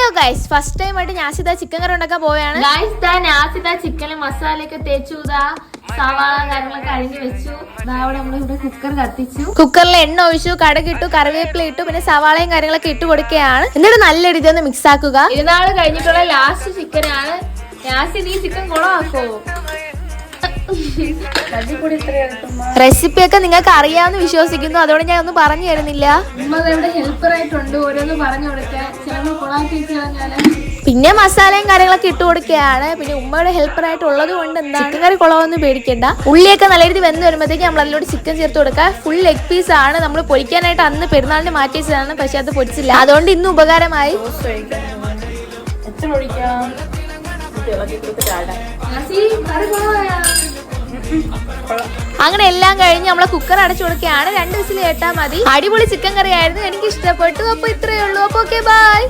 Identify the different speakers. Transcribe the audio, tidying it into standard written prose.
Speaker 1: Hello guys, first time ആയിട്ട് ഞാസിത chicken കറി ഉണ്ടാക്കാൻ പോവുകയാണ്.
Speaker 2: ഞാസിത ചിക്കനിൽ മസാലയൊക്കെ തേച്ചു, സവാള കാര്യങ്ങളൊക്കെ അരിഞ്ഞു വെച്ചു. നമ്മളിവിടെ കുക്കർ കത്തിച്ചു,
Speaker 1: കുക്കറിൽ എണ്ണ ഒഴിച്ചു, കടുകിട്ടു, കറിവേപ്പില ഇട്ടു, പിന്നെ സവാളയും കാര്യങ്ങളൊക്കെ ഇട്ട് കൊടുക്കുകയാണ്. എന്നിട്ട് നല്ല രീതിയിൽ ഒന്ന് മിക്സ് ആക്കുക.
Speaker 2: 2 നാൾ കഴിഞ്ഞിട്ടുള്ള ലാസ്റ്റ് ചിക്കനാണ്. ഞാസിത ഈ ചിക്കൻ കുളമാക്കോ?
Speaker 1: റെസിപ്പിയൊക്കെ നിങ്ങൾക്ക് അറിയാമെന്ന് വിശ്വസിക്കുന്നു, അതുകൊണ്ട് ഞാൻ ഒന്നും പറഞ്ഞു തരുന്നില്ല.
Speaker 2: ഉമ്മ ഹെൽപ്പർ ആയിട്ടുണ്ട്, ഓരോന്ന് പറഞ്ഞു കൊടുക്കാൻ. ചിലപ്പോൾ കുളാക്കി കളഞ്ഞാല്
Speaker 1: പിന്നെ മസാലയും കാര്യങ്ങളൊക്കെ ഇട്ട് കൊടുക്കുകയാണ്. പിന്നെ ഉമ്മയുടെ ഹെൽപ്പർ ആയിട്ട് ഉള്ളത് കൊണ്ട് എന്താ ചിക്കൻ കറി കുളമൊന്നും പേടിക്കണ്ട. ഉള്ളിയൊക്കെ നല്ല രീതിയിൽ വെന്ത് വരുമ്പോഴത്തേക്ക് നമ്മൾ അതിലോട്ട് ചിക്കൻ ചേർത്ത് കൊടുക്കുക. ഫുൾ ലെഗ് പീസ് ആണ്. നമ്മൾ പൊരിക്കാനായിട്ട് അന്ന് പെരുന്നാളിന് മാറ്റി വെച്ചതാണ്, പക്ഷെ അത് പൊരിച്ചില്ല, അതുകൊണ്ട് ഇന്ന് ഉപകാരമായി. അങ്ങനെ എല്ലാം കഴിഞ്ഞ് നമ്മളെ കുക്കർ അടച്ചു കൊടുക്കുകയാണ്. 2 വിസിൽ കേട്ടാൽ മതി. അടിപൊളി ചിക്കൻ കറി ആയിരുന്നു, എനിക്ക് ഇഷ്ടപ്പെട്ടു. അപ്പൊ ഇത്രയേ ഉള്ളൂ. അപ്പൊ ഓക്കെ, ബൈ.